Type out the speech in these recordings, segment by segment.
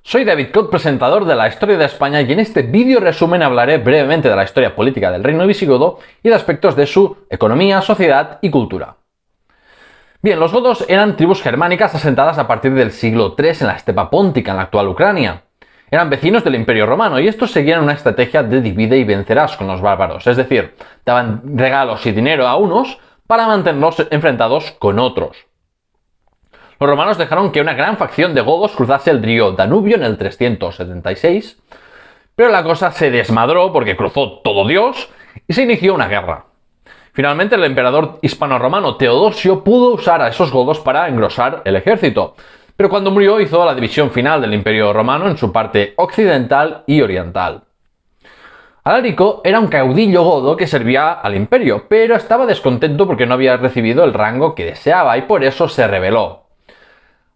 Soy David Cot, presentador de la Historia de España, y en este vídeo resumen hablaré brevemente de la historia política del reino visigodo y de aspectos de su economía, sociedad y cultura. Bien, los godos eran tribus germánicas asentadas a partir del siglo III en la estepa póntica, en la actual Ucrania. Eran vecinos del Imperio Romano y estos seguían una estrategia de divide y vencerás con los bárbaros, es decir, daban regalos y dinero a unos para mantenerlos enfrentados con otros. Los romanos dejaron que una gran facción de godos cruzase el río Danubio en el 376, pero la cosa se desmadró porque cruzó todo Dios y se inició una guerra. Finalmente el emperador hispano-romano Teodosio pudo usar a esos godos para engrosar el ejército, pero cuando murió hizo la división final del Imperio Romano en su parte occidental y oriental. Alarico era un caudillo godo que servía al imperio, pero estaba descontento porque no había recibido el rango que deseaba y por eso se rebeló.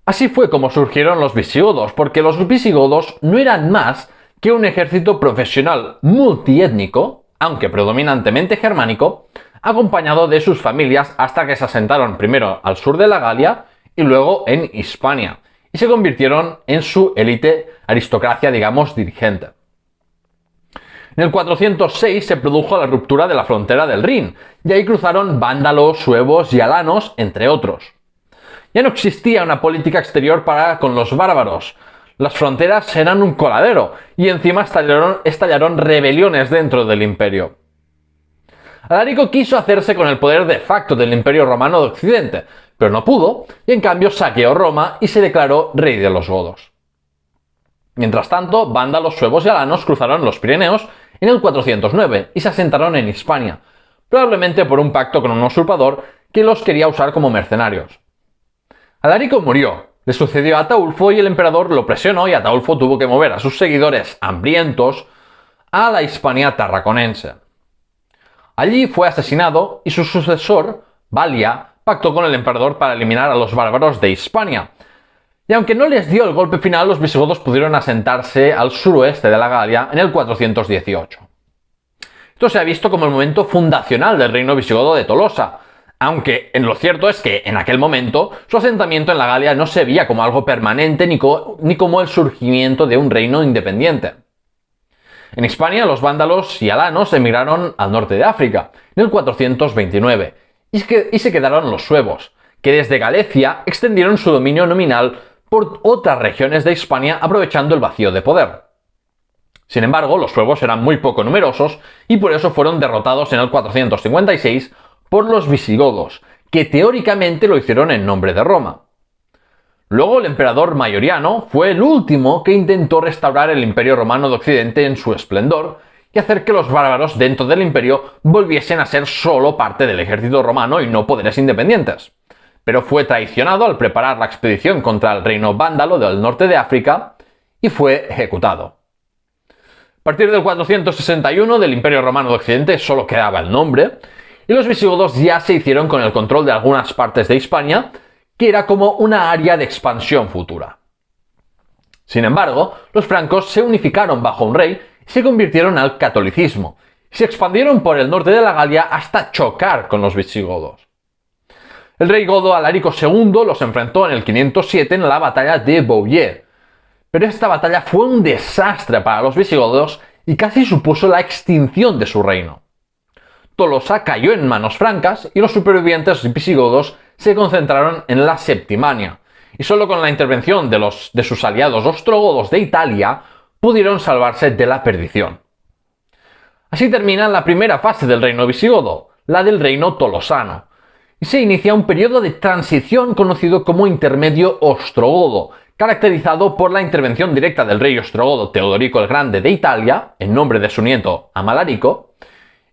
Así fue como surgieron los visigodos, porque los visigodos no eran más que un ejército profesional multiétnico, aunque predominantemente germánico, acompañado de sus familias hasta que se asentaron primero al sur de la Galia y luego en Hispania, y se convirtieron en su élite aristocracia, digamos, dirigente. En el 406 se produjo la ruptura de la frontera del Rin, y ahí cruzaron vándalos, suevos y alanos, entre otros. Ya no existía una política exterior para con los bárbaros. Las fronteras eran un coladero y encima estallaron rebeliones dentro del imperio. Alarico quiso hacerse con el poder de facto del Imperio Romano de Occidente, pero no pudo y en cambio saqueó Roma y se declaró rey de los godos. Mientras tanto, vándalos, suevos y alanos cruzaron los Pirineos en el 409 y se asentaron en Hispania, probablemente por un pacto con un usurpador que los quería usar como mercenarios. Alarico murió, le sucedió a Ataulfo y el emperador lo presionó y Ataulfo tuvo que mover a sus seguidores hambrientos a la Hispania tarraconense. Allí fue asesinado y su sucesor, Balia, pactó con el emperador para eliminar a los bárbaros de Hispania. Y aunque no les dio el golpe final, los visigodos pudieron asentarse al suroeste de la Galia en el 418. Esto se ha visto como el momento fundacional del reino visigodo de Tolosa, aunque lo cierto es que en aquel momento su asentamiento en la Galia no se veía como algo permanente ni como el surgimiento de un reino independiente. En Hispania los vándalos y alanos emigraron al norte de África en el 429 y se quedaron los suevos, que desde Galicia extendieron su dominio nominal por otras regiones de Hispania aprovechando el vacío de poder. Sin embargo, los suevos eran muy poco numerosos y por eso fueron derrotados en el 456 por los visigodos, que teóricamente lo hicieron en nombre de Roma. Luego el emperador Mayoriano fue el último que intentó restaurar el Imperio Romano de Occidente en su esplendor y hacer que los bárbaros dentro del imperio volviesen a ser solo parte del ejército romano y no poderes independientes. Pero fue traicionado al preparar la expedición contra el reino vándalo del norte de África y fue ejecutado. A partir del 461 del Imperio Romano de Occidente solo quedaba el nombre, y los visigodos ya se hicieron con el control de algunas partes de Hispania, que era como una área de expansión futura. Sin embargo, los francos se unificaron bajo un rey y se convirtieron al catolicismo, y se expandieron por el norte de la Galia hasta chocar con los visigodos. El rey godo Alarico II los enfrentó en el 507 en la batalla de Bouillé, pero esta batalla fue un desastre para los visigodos y casi supuso la extinción de su reino. Tolosa cayó en manos francas y los supervivientes visigodos se concentraron en la Septimania, y solo con la intervención de sus aliados ostrogodos de Italia pudieron salvarse de la perdición. Así termina la primera fase del reino visigodo, la del reino tolosano, y se inicia un periodo de transición conocido como intermedio ostrogodo, caracterizado por la intervención directa del rey ostrogodo Teodorico el Grande de Italia, en nombre de su nieto Amalarico,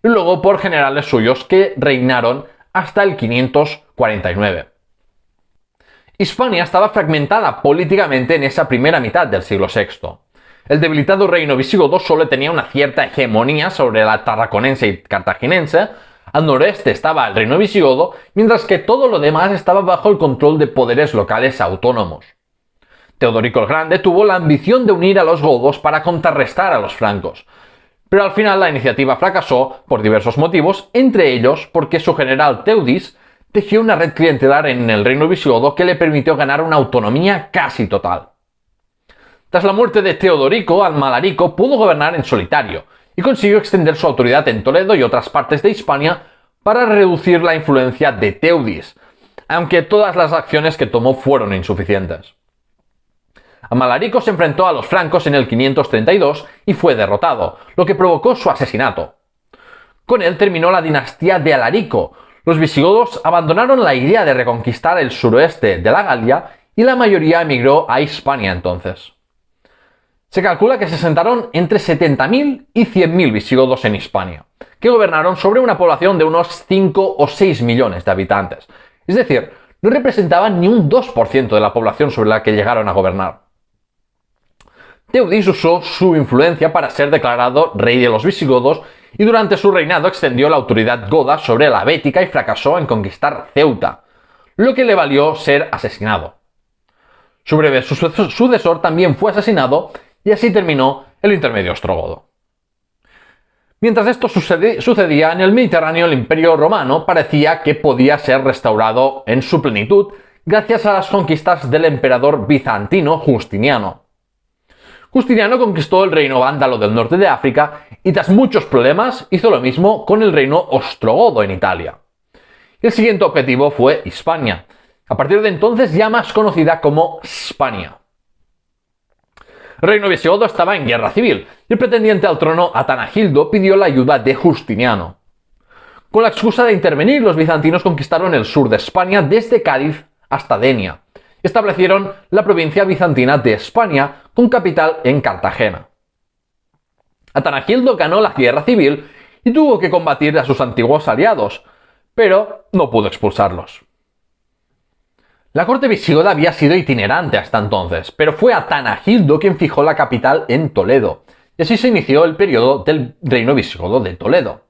y luego por generales suyos que reinaron hasta el 549. Hispania estaba fragmentada políticamente en esa primera mitad del siglo VI. El debilitado reino visigodo solo tenía una cierta hegemonía sobre la tarraconense y cartaginense. Al noreste estaba el reino visigodo, mientras que todo lo demás estaba bajo el control de poderes locales autónomos. Teodorico el Grande tuvo la ambición de unir a los godos para contrarrestar a los francos, pero al final la iniciativa fracasó por diversos motivos, entre ellos porque su general Teudis tejió una red clientelar en el reino visigodo que le permitió ganar una autonomía casi total. Tras la muerte de Teodorico, Almalarico pudo gobernar en solitario y consiguió extender su autoridad en Toledo y otras partes de Hispania para reducir la influencia de Teudis, aunque todas las acciones que tomó fueron insuficientes. Amalarico se enfrentó a los francos en el 532 y fue derrotado, lo que provocó su asesinato. Con él terminó la dinastía de Alarico. Los visigodos abandonaron la idea de reconquistar el suroeste de la Galia y la mayoría emigró a Hispania entonces. Se calcula que se asentaron entre 70.000 y 100.000 visigodos en Hispania, que gobernaron sobre una población de unos 5 o 6 millones de habitantes. Es decir, no representaban ni un 2% de la población sobre la que llegaron a gobernar. Teudis usó su influencia para ser declarado rey de los visigodos y durante su reinado extendió la autoridad goda sobre la Bética y fracasó en conquistar Ceuta, lo que le valió ser asesinado. Su breve sucesor también fue asesinado y así terminó el intermedio ostrogodo. Mientras esto sucedía en el Mediterráneo, el Imperio Romano parecía que podía ser restaurado en su plenitud gracias a las conquistas del emperador bizantino Justiniano. Justiniano conquistó el reino vándalo del norte de África y tras muchos problemas hizo lo mismo con el reino ostrogodo en Italia. El siguiente objetivo fue Hispania, a partir de entonces ya más conocida como Spania. El reino visigodo estaba en guerra civil y el pretendiente al trono Atanagildo pidió la ayuda de Justiniano. Con la excusa de intervenir, los bizantinos conquistaron el sur de España desde Cádiz hasta Denia y establecieron la provincia bizantina de España con capital en Cartagena. Atanagildo ganó la guerra civil y tuvo que combatir a sus antiguos aliados, pero no pudo expulsarlos. La corte visigoda había sido itinerante hasta entonces, pero fue Atanagildo quien fijó la capital en Toledo, y así se inició el periodo del reino visigodo de Toledo.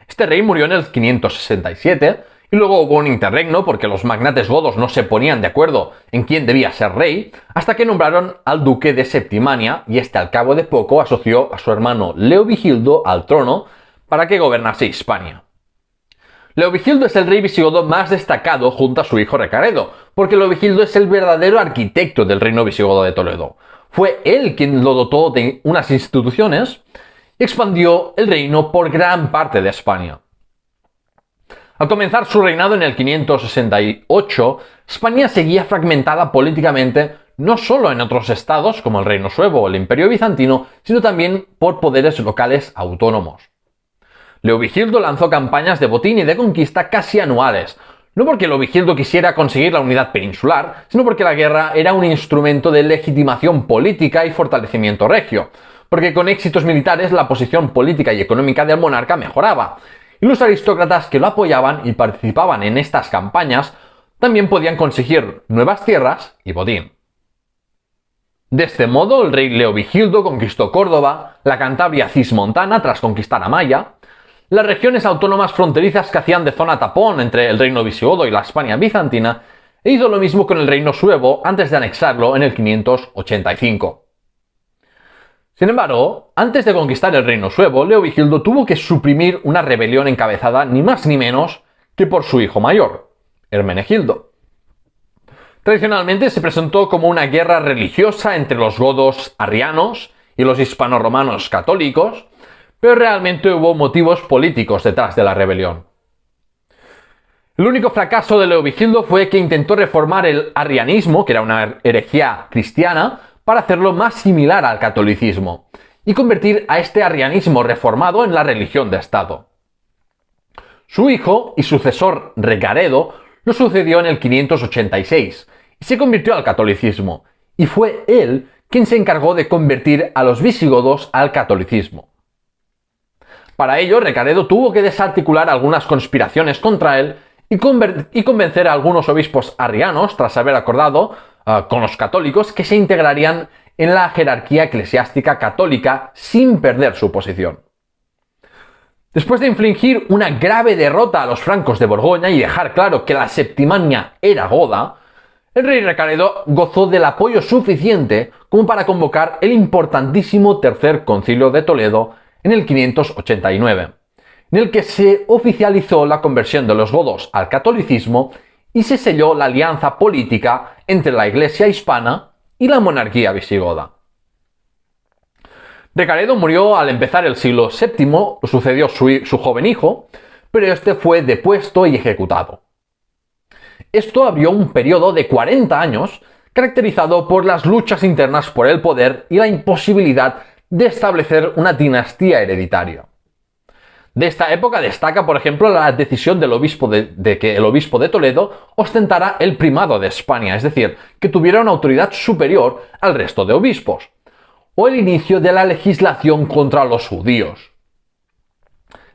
Este rey murió en el 567, y luego hubo un interregno porque los magnates godos no se ponían de acuerdo en quién debía ser rey, hasta que nombraron al duque de Septimania, y este al cabo de poco asoció a su hermano Leovigildo al trono para que gobernase Hispania. Leovigildo es el rey visigodo más destacado junto a su hijo Recaredo, porque Leovigildo es el verdadero arquitecto del reino visigodo de Toledo. Fue él quien lo dotó de unas instituciones y expandió el reino por gran parte de España. Al comenzar su reinado en el 568, España seguía fragmentada políticamente no solo en otros estados como el Reino Suevo o el Imperio Bizantino, sino también por poderes locales autónomos. Leovigildo lanzó campañas de botín y de conquista casi anuales, no porque Leovigildo quisiera conseguir la unidad peninsular, sino porque la guerra era un instrumento de legitimación política y fortalecimiento regio, porque con éxitos militares la posición política y económica del monarca mejoraba, y los aristócratas que lo apoyaban y participaban en estas campañas también podían conseguir nuevas tierras y botín. De este modo, el rey Leovigildo conquistó Córdoba, la Cantabria cismontana tras conquistar Amaya, las regiones autónomas fronterizas que hacían de zona tapón entre el reino visigodo y la España bizantina, e hizo lo mismo con el reino suevo antes de anexarlo en el 585. Sin embargo, antes de conquistar el reino suevo, Leovigildo tuvo que suprimir una rebelión encabezada ni más ni menos que por su hijo mayor, Hermenegildo. Tradicionalmente se presentó como una guerra religiosa entre los godos arrianos y los hispanoromanos católicos, pero realmente hubo motivos políticos detrás de la rebelión. El único fracaso de Leovigildo fue que intentó reformar el arrianismo, que era una herejía cristiana, para hacerlo más similar al catolicismo, y convertir a este arrianismo reformado en la religión de Estado. Su hijo y sucesor Recaredo lo sucedió en el 586, y se convirtió al catolicismo, y fue él quien se encargó de convertir a los visigodos al catolicismo. Para ello, Recaredo tuvo que desarticular algunas conspiraciones contra él y convencer a algunos obispos arrianos, tras haber acordado con los católicos, que se integrarían en la jerarquía eclesiástica católica sin perder su posición. Después de infligir una grave derrota a los francos de Borgoña y dejar claro que la Septimania era goda, el rey Recaredo gozó del apoyo suficiente como para convocar el importantísimo Tercer Concilio de Toledo en el 589, en el que se oficializó la conversión de los godos al catolicismo y se selló la alianza política entre la Iglesia hispana y la monarquía visigoda. Recaredo murió al empezar el siglo VII, lo sucedió su joven hijo, pero este fue depuesto y ejecutado. Esto abrió un periodo de 40 años caracterizado por las luchas internas por el poder y la imposibilidad de establecer una dinastía hereditaria. De esta época destaca, por ejemplo, la decisión del obispo de que el obispo de Toledo ostentara el primado de España, es decir, que tuviera una autoridad superior al resto de obispos, o el inicio de la legislación contra los judíos.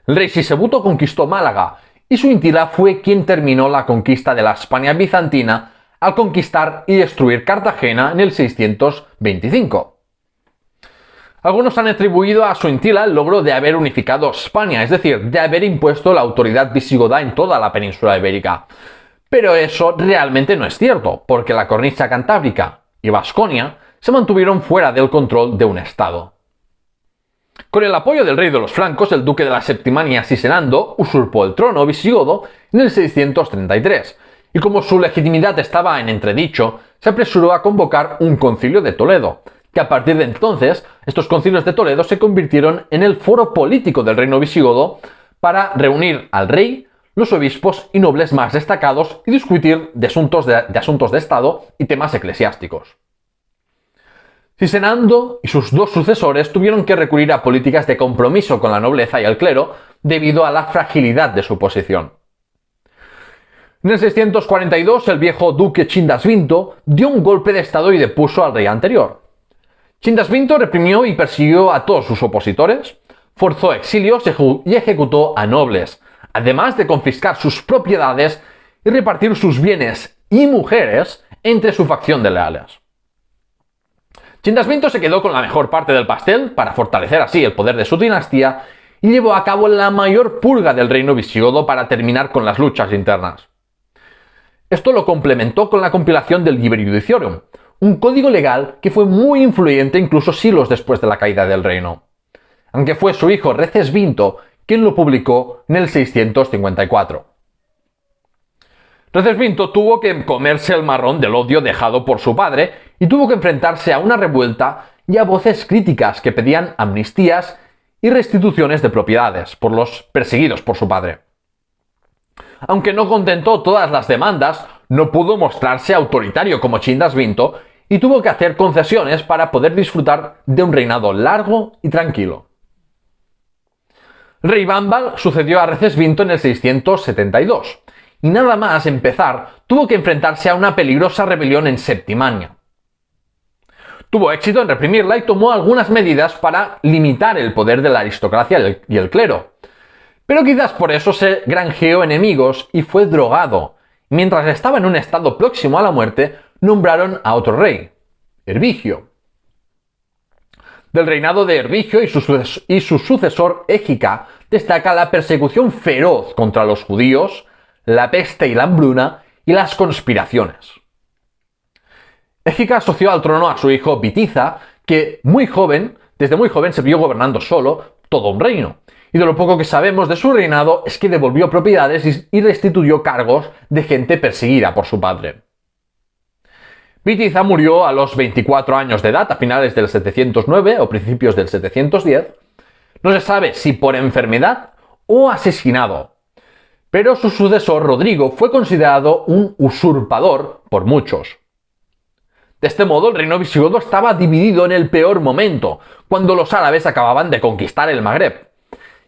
El rey Sisebuto conquistó Málaga, y Suintila fue quien terminó la conquista de la España bizantina al conquistar y destruir Cartagena en el 625. Algunos han atribuido a Suintila el logro de haber unificado España, es decir, de haber impuesto la autoridad visigoda en toda la península ibérica. Pero eso realmente no es cierto, porque la cornisa cantábrica y Vasconia se mantuvieron fuera del control de un estado. Con el apoyo del rey de los francos, el duque de la Septimania Sisenando usurpó el trono visigodo en el 633, y como su legitimidad estaba en entredicho, se apresuró a convocar un concilio de Toledo, que a partir de entonces, estos concilios de Toledo se convirtieron en el foro político del reino visigodo para reunir al rey, los obispos y nobles más destacados y discutir de asuntos de Estado y temas eclesiásticos. Sisenando y sus dos sucesores tuvieron que recurrir a políticas de compromiso con la nobleza y el clero debido a la fragilidad de su posición. En el 642, el viejo duque Chindasvinto dio un golpe de estado y depuso al rey anterior. Chindasvinto reprimió y persiguió a todos sus opositores, forzó exilios y ejecutó a nobles, además de confiscar sus propiedades y repartir sus bienes y mujeres entre su facción de leales. Chindasvinto se quedó con la mejor parte del pastel para fortalecer así el poder de su dinastía y llevó a cabo la mayor purga del reino visigodo para terminar con las luchas internas. Esto lo complementó con la compilación del Liber Judiciorum, un código legal que fue muy influyente incluso siglos después de la caída del reino, aunque fue su hijo Recesvinto quien lo publicó en el 654. Recesvinto tuvo que comerse el marrón del odio dejado por su padre y tuvo que enfrentarse a una revuelta y a voces críticas que pedían amnistías y restituciones de propiedades por los perseguidos por su padre. Aunque no contentó todas las demandas, no pudo mostrarse autoritario como Chindasvinto y tuvo que hacer concesiones para poder disfrutar de un reinado largo y tranquilo. El rey Bámbal sucedió a Recesvinto en el 672, y nada más empezar tuvo que enfrentarse a una peligrosa rebelión en Septimania. Tuvo éxito en reprimirla y tomó algunas medidas para limitar el poder de la aristocracia y el clero. Pero quizás por eso se granjeó enemigos y fue drogado. Mientras estaba en un estado próximo a la muerte, nombraron a otro rey, Hervigio. Del reinado de Hervigio y su sucesor Égica destaca la persecución feroz contra los judíos, la peste y la hambruna y las conspiraciones. Égica asoció al trono a su hijo Bitiza, que desde muy joven se vio gobernando solo todo un reino. Y de lo poco que sabemos de su reinado es que devolvió propiedades y restituyó cargos de gente perseguida por su padre. Bitiza murió a los 24 años de edad, a finales del 709 o principios del 710. No se sabe si por enfermedad o asesinado, pero su sucesor Rodrigo fue considerado un usurpador por muchos. De este modo, el reino visigodo estaba dividido en el peor momento, cuando los árabes acababan de conquistar el Magreb,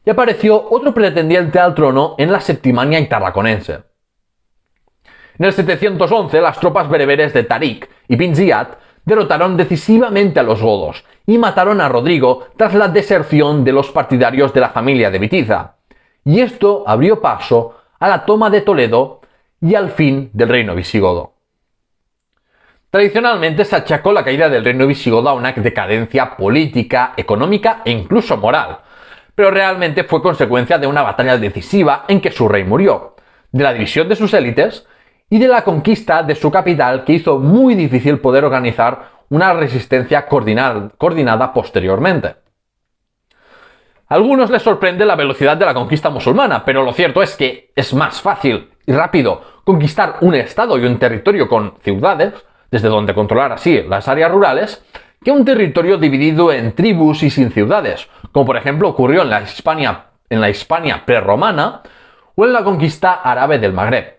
y apareció otro pretendiente al trono en la Septimania y Tarraconense. En el 711, las tropas bereberes de Tarik y Bin Ziyad derrotaron decisivamente a los godos y mataron a Rodrigo tras la deserción de los partidarios de la familia de Bitiza, y esto abrió paso a la toma de Toledo y al fin del reino visigodo. Tradicionalmente se achacó la caída del reino visigodo a una decadencia política, económica e incluso moral, pero realmente fue consecuencia de una batalla decisiva en que su rey murió, de la división de sus élites y de la conquista de su capital que hizo muy difícil poder organizar una resistencia coordinada posteriormente. A algunos les sorprende la velocidad de la conquista musulmana, pero lo cierto es que es más fácil y rápido conquistar un estado y un territorio con ciudades desde donde controlar así las áreas rurales, que un territorio dividido en tribus y sin ciudades, como por ejemplo ocurrió en la Hispania prerromana o en la conquista árabe del Magreb.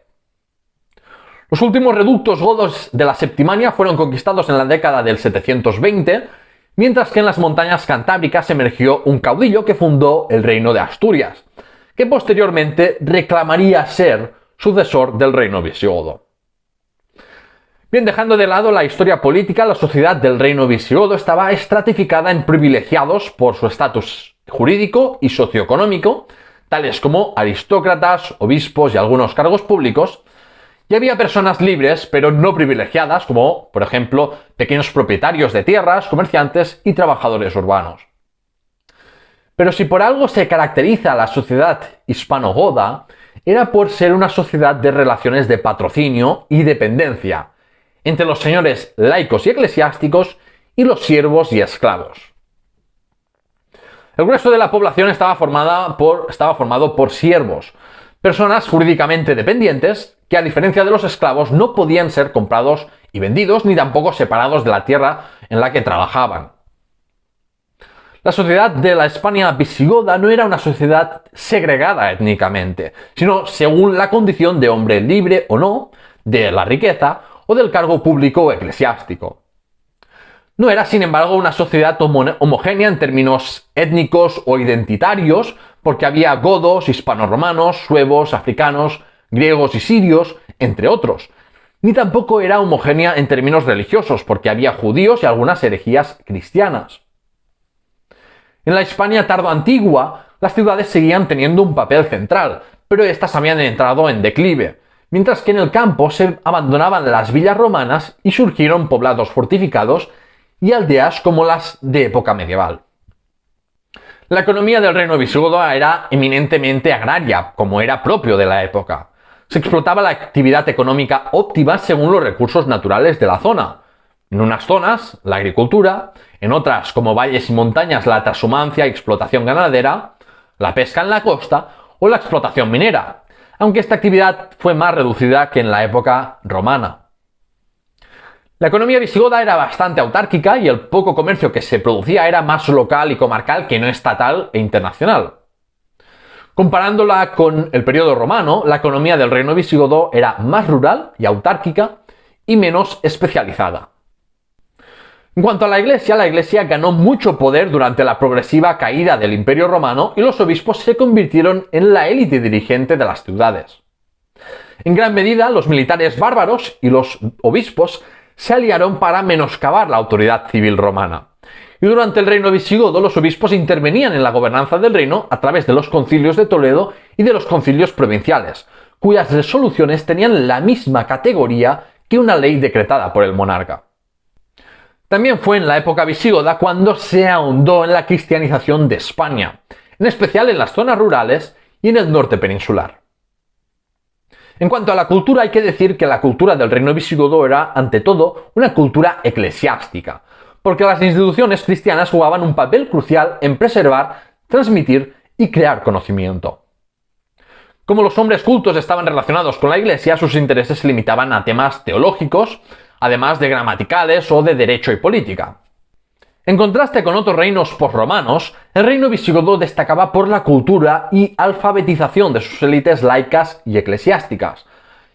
Los últimos reductos godos de la Septimania fueron conquistados en la década del 720, mientras que en las montañas cantábricas emergió un caudillo que fundó el reino de Asturias, que posteriormente reclamaría ser sucesor del reino visigodo. Bien, dejando de lado la historia política, la sociedad del reino visigodo estaba estratificada en privilegiados por su estatus jurídico y socioeconómico, tales como aristócratas, obispos y algunos cargos públicos, y había personas libres pero no privilegiadas, como por ejemplo pequeños propietarios de tierras, comerciantes y trabajadores urbanos. Pero si por algo se caracteriza a la sociedad hispano-goda, era por ser una sociedad de relaciones de patrocinio y dependencia entre los señores laicos y eclesiásticos y los siervos y esclavos. El grueso de la población estaba formado por siervos, personas jurídicamente dependientes que, a diferencia de los esclavos, no podían ser comprados y vendidos ni tampoco separados de la tierra en la que trabajaban. La sociedad de la Hispania visigoda no era una sociedad segregada étnicamente, sino según la condición de hombre libre o no, de la riqueza o del cargo público o eclesiástico. No era, sin embargo, una sociedad homogénea en términos étnicos o identitarios, porque había godos, hispanoromanos, suevos, africanos, griegos y sirios, entre otros. Ni tampoco era homogénea en términos religiosos, porque había judíos y algunas herejías cristianas. En la Hispania tardoantigua, las ciudades seguían teniendo un papel central, pero estas habían entrado en declive, mientras que en el campo se abandonaban las villas romanas y surgieron poblados fortificados y aldeas como las de época medieval. La economía del reino visigodo era eminentemente agraria, como era propio de la época. Se explotaba la actividad económica óptima según los recursos naturales de la zona. En unas zonas, la agricultura; en otras, como valles y montañas, la trashumancia y explotación ganadera; la pesca en la costa o la explotación minera, aunque esta actividad fue más reducida que en la época romana. La economía visigoda era bastante autárquica y el poco comercio que se producía era más local y comarcal que no estatal e internacional. Comparándola con el periodo romano, la economía del reino visigodo era más rural y autárquica y menos especializada. En cuanto a la Iglesia ganó mucho poder durante la progresiva caída del Imperio Romano y los obispos se convirtieron en la élite dirigente de las ciudades. En gran medida, los militares bárbaros y los obispos se aliaron para menoscabar la autoridad civil romana. Y durante el reino visigodo, los obispos intervenían en la gobernanza del reino a través de los concilios de Toledo y de los concilios provinciales, cuyas resoluciones tenían la misma categoría que una ley decretada por el monarca. También fue en la época visigoda cuando se ahondó en la cristianización de España, en especial en las zonas rurales y en el norte peninsular. En cuanto a la cultura, hay que decir que la cultura del reino visigodo era, ante todo, una cultura eclesiástica, porque las instituciones cristianas jugaban un papel crucial en preservar, transmitir y crear conocimiento. Como los hombres cultos estaban relacionados con la Iglesia, sus intereses se limitaban a temas teológicos, además de gramaticales o de derecho y política. En contraste con otros reinos posromanos, el reino visigodo destacaba por la cultura y alfabetización de sus élites laicas y eclesiásticas.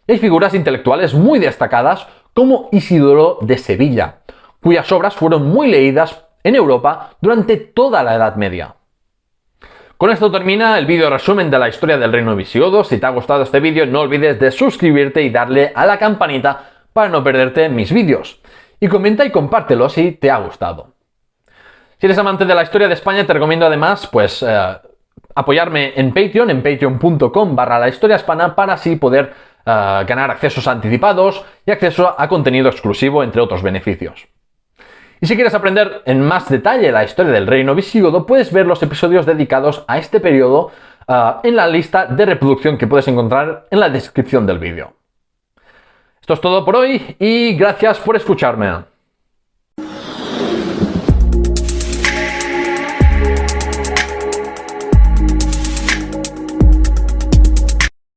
Y hay figuras intelectuales muy destacadas como Isidoro de Sevilla, cuyas obras fueron muy leídas en Europa durante toda la Edad Media. Con esto termina el vídeo resumen de la historia del reino visigodo. Si te ha gustado este vídeo, no olvides de suscribirte y darle a la campanita para no perderte mis vídeos. Y comenta y compártelo si te ha gustado. Si eres amante de la historia de España, te recomiendo además apoyarme en Patreon, en patreon.com/lahistoriahispana, para así poder ganar accesos anticipados y acceso a contenido exclusivo, entre otros beneficios. Y si quieres aprender en más detalle la historia del reino visigodo, puedes ver los episodios dedicados a este periodo en la lista de reproducción que puedes encontrar en la descripción del vídeo. Esto es todo por hoy y gracias por escucharme.